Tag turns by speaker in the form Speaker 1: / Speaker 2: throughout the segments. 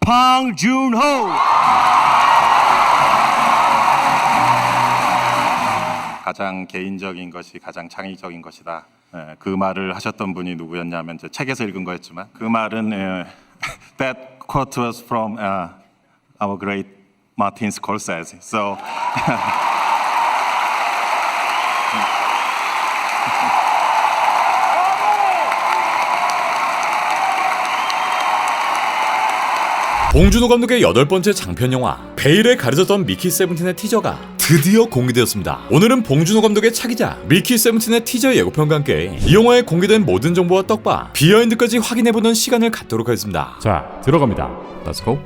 Speaker 1: 방준호. 가장 개인적인 것이 가장 창의적인 것이다. 그 말을 하셨던 분이 누구였냐면 제 책에서 읽은 거였지만 그 말은 that quote was from our great Martin Scorsese. So
Speaker 2: 봉준호 감독의 8번째 장편 영화 베일에 가려졌던 미키 세븐틴의 티저가 드디어 공개되었습니다. 오늘은 봉준호 감독의 차기작 미키 세븐틴의 티저 예고편과 함께 이 영화에 공개된 모든 정보와 떡밥, 비하인드까지 확인해보는 시간을 갖도록 하겠습니다. 자, 들어갑니다. Let's go.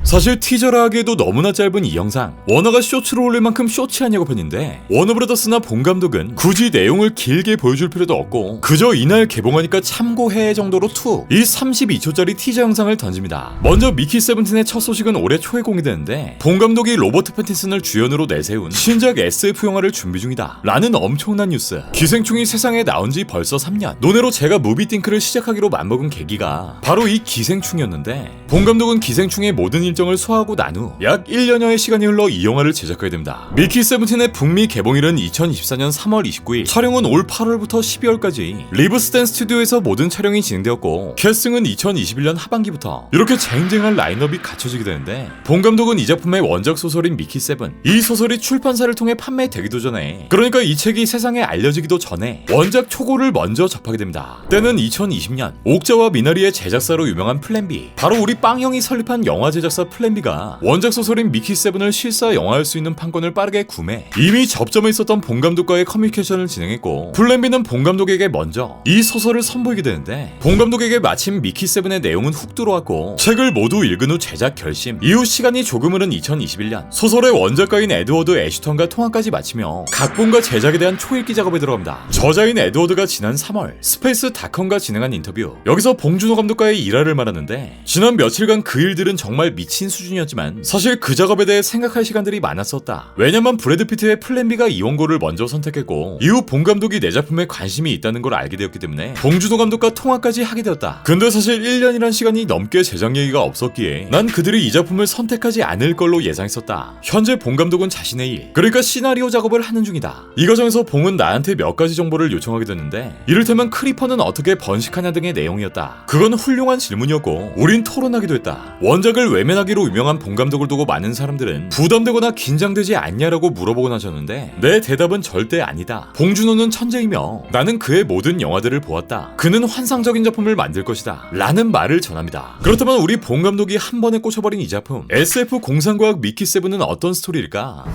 Speaker 2: 사실 티저라 하기에도 너무나 짧은 이 영상, 워너가 쇼츠로 올릴 만큼 쇼츠한 예고편인데 워너브라더스나 봉 감독은 굳이 내용을 길게 보여줄 필요도 없고 그저 이날 개봉하니까 참고해 정도로 툭 이 32초짜리 티저 영상을 던집니다. 먼저 미키 세븐틴의 첫 소식은 올해 초에 공개되는데 봉 감독이 로버트 패틴슨을 주연으로 내세운 신작 SF 영화를 준비 중이다 라는 엄청난 뉴스. 기생충이 세상에 나온 지 벌써 3년. 논외로 제가 무비띵크를 시작하기로 맘먹은 계기가 바로 이 기생충이었는데 봉 감독은 기생충의 모든 일정을 소화하고 난 후 약 1년여의 시간이 흘러 이 영화를 제작하게 됩니다. 미키 세븐틴의 북미 개봉일은 2024년 3월 29일, 촬영은 올 8월부터 12월까지 리브스텐 스튜디오에서 모든 촬영이 진행되었고 캐스팅은 2021년 하반기부터 이렇게 쟁쟁한 라인업이 갖춰지게 되는데 봉 감독은 이 작품의 원작 소설인 미키 세븐, 이 소설이 출판사를 통해 판매되기도 전에, 그러니까 이 책이 세상에 알려지기도 전에 원작 초고를 먼저 접하게 됩니다. 때는 2020년 옥자와 미나리의 제작사로 유명한 플랜비, 바로 우리 빵형이 설립한 영화 제작사 플랜비가 원작 소설인 미키 세븐을 실사 영화할 수 있는 판권을 빠르게 구매, 이미 접점에 있었던 봉 감독과의 커뮤니케이션을 진행했고 플랜비는 봉 감독에게 먼저 이 소설을 선보이게 되는데 봉 감독에게 마침 미키 세븐의 내용은 훅 들어왔고 책을 모두 읽은 후 제작 결심, 이후 시간이 조금 흐른 2021년 소설의 원작가인 에드워드 애슈턴과 통화까지 마치며 각본과 제작에 대한 초읽기 작업에 들어갑니다. 저자인 에드워드가 지난 3월 스페이스닷컴과 진행한 인터뷰, 여기서 봉준호 감독과의 일화를 말하는데 지난 며칠간 그 일들은 정말 미친 수준이었지만 사실 그 작업에 대해 생각할 시간들이 많았었다. 왜냐면 브래드 피트의 플랜비가 이 원고를 먼저 선택했고 이후 봉 감독이 내 작품에 관심이 있다는 걸 알게 되었기 때문에 봉준호 감독과 통화까지 하게 되었다. 근데 사실 1년이란 시간이 넘게 제작 얘기가 없었기에 난 그들이 이 작품을 선택하지 않을 걸로 예상했었다. 현재 봉 감독은 자신의 일, 그러니까 시나리오 작업을 하는 중이다. 이 과정에서 봉은 나한테 몇 가지 정보를 요청하게 됐는데 이를테면 크리퍼는 어떻게 번식하냐 등의 내용이었다. 그건 훌륭한 질문이었고 우린 토론하기도 했다. 원작을 외면하기로 유명한 봉 감독을 두고 많은 사람들은 부담되거나 긴장되지 않냐라고 물어보곤 하셨는데 내 대답은 절대 아니다. 봉준호는 천재이며 나는 그의 모든 영화들을 보았다. 그는 환상적인 작품을 만들 것이다 라는 말을 전합니다. 그렇다면 우리 봉 감독이 한 번에 꽂혀버린 이 작품 SF 공상과학 미키 세븐은 어떤 스토리일까?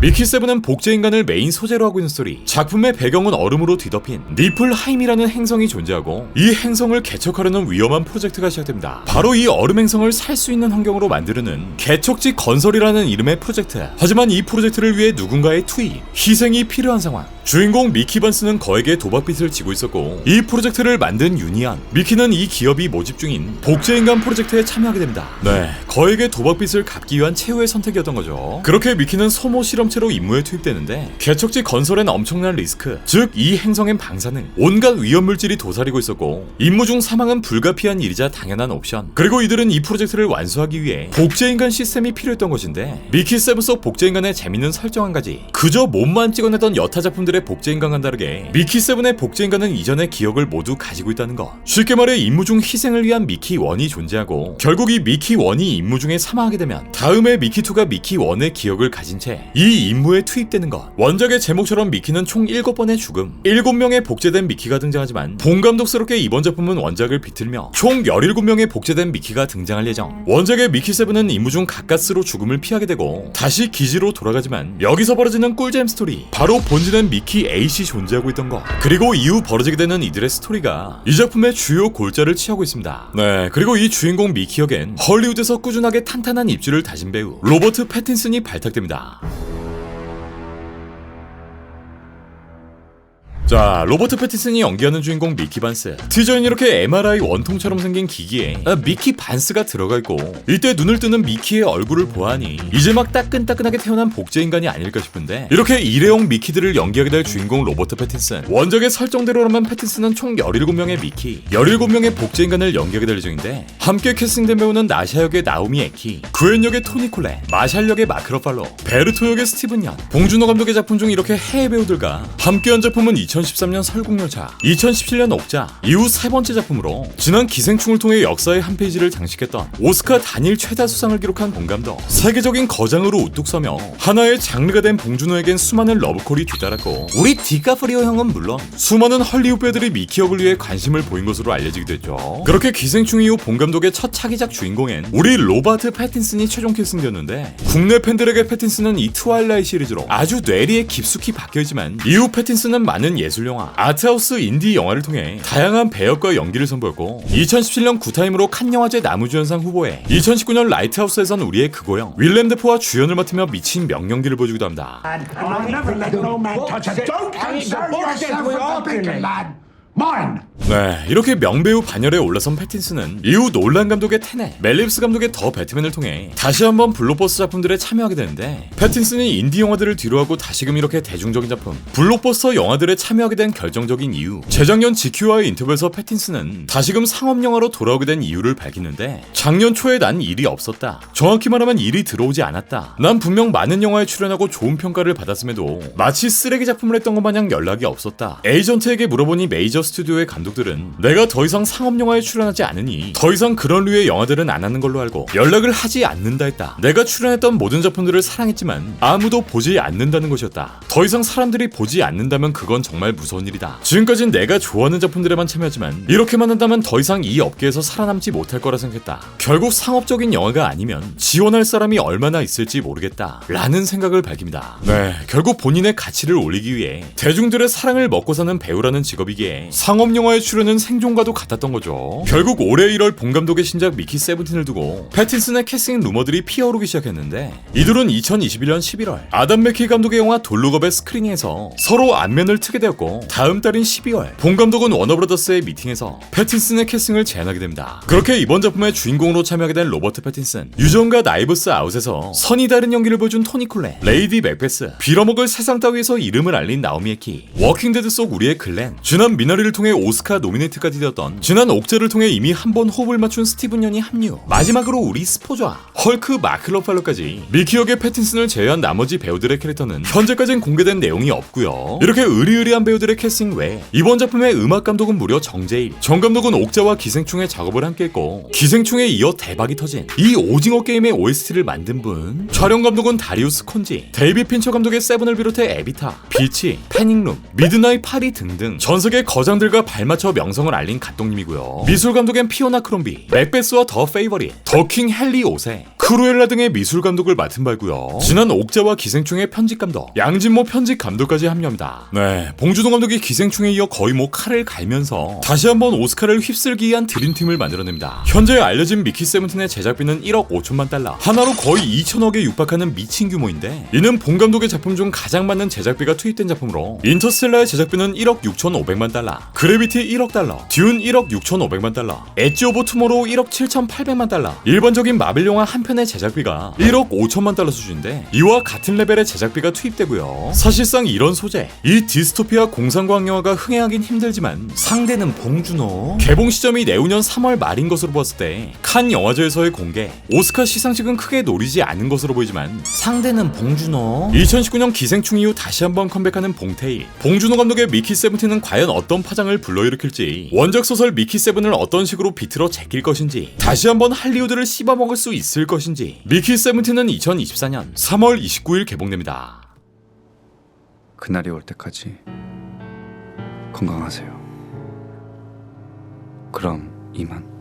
Speaker 2: 미키 세븐은 복제인간을 메인 소재로 하고 있는 스토리. 작품의 배경은 얼음으로 뒤덮인 니플하임이라는 행성이 존재하고 이 행성을 개척하려는 위험한 프로젝트가 시작됩니다. 바로 이 얼음 행성을 살 수 있는 환경으로 만드는 개척지 건설이라는 이름의 프로젝트. 하지만 이 프로젝트를 위해 누군가의 투입, 희생이 필요한 상황. 주인공 미키 반스는 거액의 도박빚을 지고 있었고 이 프로젝트를 만든 유니언, 미키는 이 기업이 모집 중인 복제인간 프로젝트에 참여하게 됩니다. 네, 거액의 도박빚을 갚기 위한 최후의 선택이었던 거죠. 그렇게 미키는 소모 실험체로 임무에 투입되는데 개척지 건설엔 엄청난 리스크, 즉 이 행성엔 방사능, 온갖 위험물질이 도사리고 있었고 임무 중 사망은 불가피한 일이자 당연한 옵션. 그리고 이들은 이 프로젝트를 완수하기 위해 복제인간 시스템이 필요했던 것인데 미키 세븐 속 복제인간의 재밌는 설정 한 가지, 그저 몸만 찍어내던 여타 작품들의 복제인간과는 다르게 미키 세븐의 복제인간은 이전의 기억을 모두 가지고 있다는 것. 쉽게 말해 임무 중 희생을 위한 미키 1이 존재하고 결국 이 미키 1이 임무 중에 사망하게 되면 다음에 미키 2가 미키 1의 기억을 가진 채 이 임무에 투입되는 것. 원작의 제목처럼 미키는 총 7번의 죽음, 7명의 복제된 미키가 등장하지만 봉 감독스럽게 이번 작품은 원작을 비틀며 총 17명의 복제된 미키가 등장할 예정. 원작의 미키 세븐은 임무 중 가까스로 죽음을 피하게 되고 다시 기지로 돌아가지만 여기서 벌어지는 꿀잼 스토리, 바로 본진은 미키 미키 8이 존재하고 있던 것, 그리고 이후 벌어지게 되는 이들의 스토리가 이 작품의 주요 골자를 취하고 있습니다. 네, 그리고 이 주인공 미키 역엔 헐리우드에서 꾸준하게 탄탄한 입지를 다진 배우 로버트 패틴슨이 발탁됩니다. 자, 로버트 패티슨이 연기하는 주인공 미키 반스. 티저엔 이렇게 MRI 원통처럼 생긴 기기에 미키 반스가 들어가 있고, 이때 눈을 뜨는 미키의 얼굴을 보아하니 이제 막 따끈따끈하게 태어난 복제인간이 아닐까 싶은데, 이렇게 일회용 미키들을 연기하게 될 주인공 로버트 패틴슨. 원작의 설정대로라면 패틴슨은 총 17명의 미키, 17명의 복제인간을 연기하게 될 예정인데, 함께 캐스팅된 배우는 나샤 역의 나오미 에키, 구엔 역의 토니 콜렛, 마샬 역의 마크 러팔로, 베르토 역의 스티븐 연. 봉준호 감독의 작품 중 이렇게 해외 배우들과 함께한 작품은 2013년 설국열차, 2017년 옥자, 이후 세 번째 작품으로 지난 기생충을 통해 역사의 한 페이지를 장식했던 오스카 단일 최다 수상을 기록한 봉감독. 세계적인 거장으로 우뚝 서며 하나의 장르가 된 봉준호에겐 수많은 러브콜이 뒤따랐고, 우리 디카프리오 형은 물론 수많은 헐리우드 배우들이 미키 역을 위해 관심을 보인 것으로 알려지기도 했죠. 그렇게 기생충 이후 봉감독의 첫 차기작 주인공엔 우리 로버트 패틴슨이 최종 캐스팅되었는데, 국내 팬들에게 패틴슨은 이 트와일라이트 시리즈로 아주 뇌리에 깊숙이 박혀있지만, 이후 패틴슨은 많은 예술영화, 아트하우스 인디 영화를 통해 다양한 배역과 연기를 선보였고, 2017년 굿타임으로 칸 영화제 나무주연상 후보에 2019년 라이트하우스에선 우리의 그고영 윌렘 데포와 주연을 맡으며 미친 명연기를 보여주기도 합니다.
Speaker 3: I'll never let no man touch it. Don't concern yourself with the bacon, lad. Mine.
Speaker 2: 네, 이렇게 명배우 반열에 올라선 패틴슨은 이후 놀란 감독의 테넷, 멜 깁스 감독의 더 배트맨을 통해 다시 한번 블록버스터 작품들에 참여하게 되는데, 패틴슨이 인디 영화들을 뒤로하고 다시금 이렇게 대중적인 작품, 블록버스터 영화들에 참여하게 된 결정적인 이유, 재작년 GQ와의 인터뷰에서 패틴슨은 다시금 상업 영화로 돌아오게 된 이유를 밝히는데, 작년 초에 난 일이 없었다. 정확히 말하면 일이 들어오지 않았다. 난 분명 많은 영화에 출연하고 좋은 평가를 받았음에도 마치 쓰레기 작품을 했던 것 마냥 연락이 없었다. 에이전트에게 물어보니 메이저 스튜디오의 감독들은 내가 더 이상 상업 영화에 출연하지 않으니 더 이상 그런 류의 영화들은 안 하는 걸로 알고 연락을 하지 않는다 했다. 내가 출연했던 모든 작품들을 사랑했지만 아무도 보지 않는다는 것이었다. 더 이상 사람들이 보지 않는다면 그건 정말 무서운 일이다. 지금까진 내가 좋아하는 작품들에만 참여하지만 이렇게만 한다면 더 이상 이 업계에서 살아남지 못할 거라 생각했다. 결국 상업적인 영화가 아니면 지원할 사람이 얼마나 있을지 모르겠다 라는 생각을 밝힙니다. 네, 결국 본인의 가치를 올리기 위해 대중들의 사랑을 먹고 사는 배우라는 직업이기에 상업 영화에 출연은 생존과도 같았던 거죠. 결국 올해 1월 본 감독의 신작 미키 세븐틴을 두고 패틴슨의 캐스팅 루머들이 피어오르기 시작했는데, 이들은 2021년 11월 아담 맥케이 감독의 영화 돌루겁의 스크리닝에서 서로 안면을 트게 되었고, 다음 달인 12월 본 감독은 워너브라더스의 미팅에서 패틴슨의 캐스팅을 제안하게 됩니다. 그렇게 이번 작품의 주인공으로 참여하게 된 로버트 패틴슨, 유전과 나이브스 아웃에서 선이 다른 연기를 보여준 토니 콜렛, 레이디 맥베스, 빌어먹을 세상 따위에서 이름을 알린 나오미 에키, 워킹데드 속 우리의 글렌, 지난 미나리를 통해 오스카 노미네이트까지 되었던, 지난 옥자를 통해 이미 한 번 호흡을 맞춘 스티븐 연이 합류, 마지막으로 우리 스포좌, 헐크 마크 러팔로까지 미키 역의 패틴슨을 제외한 나머지 배우들의 캐릭터는 현재까지는 공개된 내용이 없고요. 이렇게 의리의리한 배우들의 캐스팅 외에 이번 작품의 음악 감독은 무려 정재일, 정 감독은 옥자와 기생충의 작업을 함께했고, 기생충에 이어 대박이 터진 이 오징어 게임의 OST를 만든 분, 촬영 감독은 다리우스 콘지, 데이비 핀처 감독의 세븐을 비롯해 에비타, 비치, 패닝룸, 미드나잇 파리 등등 전세계 거장들과 발맞춰 명성을 알린 감독님이고요. 미술 감독엔 피오나 크롬비, 맥베스와 더 페이버릿, 더킹 헨리 5세, 크루엘라 등의 미술 감독을 맡은 바이고요. 지난 옥자와 기생충의 편집 감독, 양진모 편집 감독까지 합류합니다. 네, 봉준호 감독이 기생충에 이어 거의 칼을 갈면서 다시 한번 오스카를 휩쓸기 위한 드림팀을 만들어냅니다. 현재 알려진 미키 세븐틴의 제작비는 1억 5천만 달러, 하나로 거의 2천억에 육박하는 미친 규모인데, 이는 본 감독의 작품 중 가장 많은 제작비가 투입된 작품으로, 인터스텔라의 제작비는 1억 6,500만 달러, 그래비티 1억 달러, 듄 1억 6,500만 달러, 엣지 오브 투모로우 1억 7,800만 달러, 일반적인 마블 영화 한 편의 제작비가 1억 5천만 달러 수준인데, 이와 같은 레벨의 제작비가 투입되고요. 사실상 이런 소재, 이 디스토피아 공상과학 영화가 흥행하긴 힘들지만 상대는 봉준호, 개봉 시점이 내후년 3월 말인 것으로 보았을 때 칸 영화제에서의 공개, 오스카 시상식은 크게 노리지 않은 것으로 보이지만 상대는 봉준호. 2019년 기생충 이후 다시 한번 컴백하는 봉태일, 봉준호 감독의 미키 세븐틴은 과연 어떤 파장을 불러일으킬지, 원작 소설 미키 세븐을 어떤 식으로 비틀어 제낄 것인지, 다시 한번 할리우드를 씹어먹을 수 있을 것인지. 미키 세븐틴은 2024년 3월 29일 개봉됩니다.
Speaker 4: 그날이 올 때까지 건강하세요. 그럼 이만.